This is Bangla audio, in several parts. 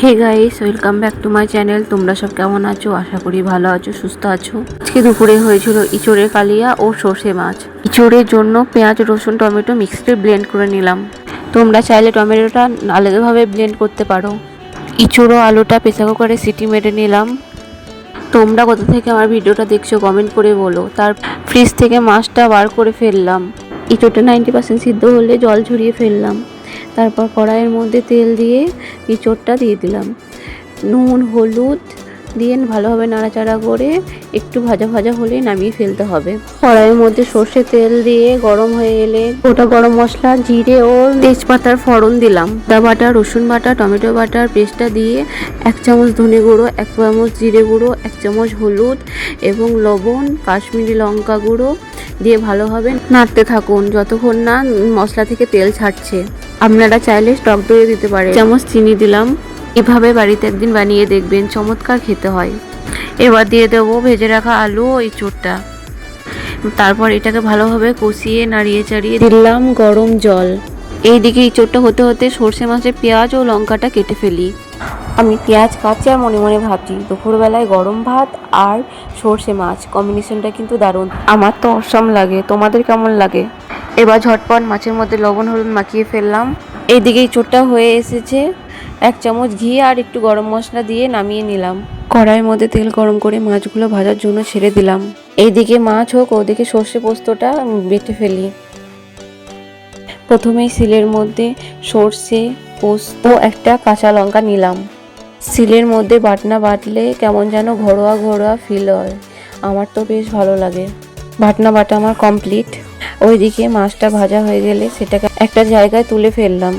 Hey guys, welcome back to my channel. তোমরা সব কেমন আছো? আশা করি ভালো আছো, সুস্থ আছো। আজকে দুপুরে হয়েছিল ইঁচড়ের কালিয়া ও সর্ষে মাছ। ইঁচড়ের জন্য পেঁয়াজ, রসুন, টমেটো মিক্সড ব্লেন্ড করে নিলাম। তোমরা চাইলে টমেটোটা আলাদাভাবে ব্লেন্ড করতে পারো। ইঁচড় ও আলুটা প্রেসার কুকারে সিটি মেরে নিলাম। তোমরা কোথা থেকে আমার ভিডিওটা দেখছো কমেন্ট করে বলো। তার ফ্রিজ থেকে মাছটা বার করে ফেললাম। ইঁচড়টা 90% সিদ্ধ হলে জল ঝরিয়ে ফেললাম। তারপর কড়াইয়ের মধ্যে তেল দিয়ে ইঁচড়টা দিয়ে দিলাম। নুন, হলুদ দিয়ে ভালোভাবে নাড়াচাড়া করে একটু ভাজা ভাজা হলে নামিয়ে ফেলতে হবে। কড়াইয়ের মধ্যে সর্ষে তেল দিয়ে গরম হয়ে এলে গোটা গরম মশলা, জিরে ও তেজপাতার ফোড়ন দিলাম। আদা বাটা, রসুন বাটা, টমেটো বাটার পেস্টটা দিয়ে 1 চামচ ধনে গুঁড়ো, 1 চামচ জিরে গুঁড়ো, 1 চামচ হলুদ এবং লবণ, কাশ্মীরি লঙ্কা গুঁড়ো দিয়ে ভালোভাবে নাড়তে থাকুন যতক্ষণ না মশলা থেকে তেল ছাড়ছে। আপনারা চাইলে টক দই দিতে পারেন। 1 চামচ চিনি দিলাম। এভাবে বাড়িতে একদিন বানিয়ে দেখবেন, চমৎকার খেতে হয়। এবার দিয়ে দেবো ভেজে রাখা আলু ও ইঁচড়টা। তারপর এটাকে ভালোভাবে কষিয়ে নাড়িয়ে চাড়িয়ে দিলাম গরম জল। এইদিকে ইঁচড়টা হতে হতে সর্ষে মাছের পেঁয়াজ ও লঙ্কাটা কেটে ফেলি। আমি পেঁয়াজ কাটছি আর মনে মনে ভাবছি দুপুরবেলায় গরম ভাত আর সর্ষে মাছ কম্বিনেশনটা কিন্তু দারুণ। আমার তো অসম লাগে, তোমাদের কেমন লাগে? এবার ঝটপট মাছের মধ্যে লবণ হলুদ মাখিয়ে ফেললাম। এইদিকে ইঁচড়টা হয়ে এসেছে। 1 চামচ ঘি আর একটু গরম মশলা দিয়ে নামিয়ে নিলাম। কড়াইয়ের মধ্যে তেল গরম করে মাছগুলো ভাজার জন্য ছেড়ে দিলাম। এইদিকে মাছ হোক, ওদিকে সর্ষে পোস্তটা বেটে ফেলি। প্রথমেই শিলের মধ্যে সর্ষে, পোস্ত, একটা কাঁচা লঙ্কা নিলাম। শিলের মধ্যে বাটনা বাটলে কেমন যেন ঘরোয়া ঘরোয়া ফিল হয়, আমার তো বেশ ভালো লাগে। বাটনা বাটা আমার কমপ্লিট। ওইদিকে মাছটা ভাজা হয়ে গেলে সেটাকে একটা জায়গায় তুলে ফেললাম।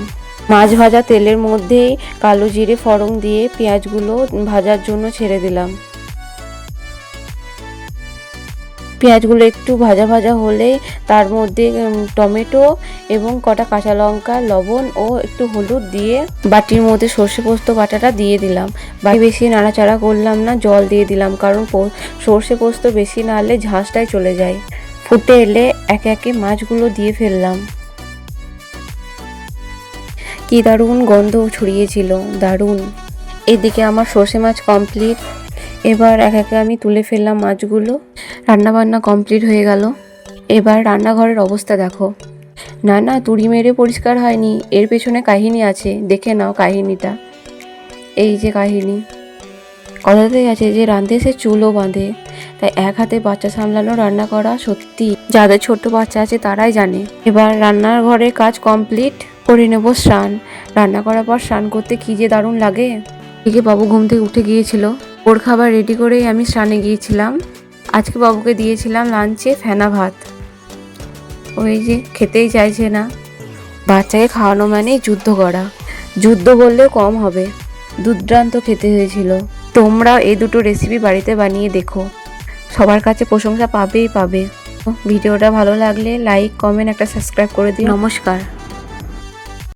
মাছ ভাজা তেলের মধ্যেই কালো জিরে ফোড়ন দিয়ে পেঁয়াজগুলো ভাজার জন্য ছেড়ে দিলাম। পেঁয়াজগুলো একটু ভাজা ভাজা হলেই তার মধ্যে টমেটো এবং কটা কাঁচা লঙ্কা, লবণ ও একটু হলুদ দিয়ে বাটির মধ্যে সর্ষে পোস্ত বাটাটা দিয়ে দিলাম। বেশি নাড়াচাড়া করলাম না, জল দিয়ে দিলাম, কারণ সর্ষে পোস্ত বেশি নাড়লে ঝাঁসটাই চলে যায়। ফুটে এলে একে একে মাছগুলো দিয়ে ফেললাম। কি দারুণ গন্ধ ছড়িয়েছিল, দারুণ। এদিকে আমার সর্ষে মাছ কমপ্লিট। এবার এক একে আমি তুলে ফেললাম মাছগুলো। রান্নাবান্না কমপ্লিট হয়ে গেল। এবার রান্নাঘরের অবস্থা দেখো। না, তুড়ি মেরে পরিষ্কার হয়নি, এর পেছনে কাহিনী আছে, দেখে নাও কাহিনীটা। এই যে কাহিনী, কথাতেই আছে যে রাঁধে সে চুলও বাঁধে। তাই এক হাতে বাচ্চা সামলানো, রান্না করা সত্যি যাদের ছোট বাচ্চা আছে তারাই জানে। এবার রান্নার ঘরের কাজ কমপ্লিট করে নেব স্নান। রান্না করার পর স্নান করতে কি যে দারুণ লাগে। এদিকে বাবু ঘুম থেকে উঠে গিয়েছিল, ওর খাবার রেডি করেই আমি স্নানে গিয়েছিলাম। আজকে বাবুকে দিয়েছিলাম লাঞ্চে ফেনা ভাত। ওই যে খেতেই চাইছে না। বাচ্চাকে খাওয়ানো মানেই যুদ্ধ করা, যুদ্ধ বললেও কম হবে। দুর্দান্ত খেতে হয়েছিল। তোমরা এই দুটো রেসিপি বাড়িতে বানিয়ে দেখো, সবার কাছে প্রশংসা পাবেই পাবে। ভিডিওটা ভালো লাগলে লাইক, কমেন্ট, একটা সাবস্ক্রাইব করে দিও। নমস্কার।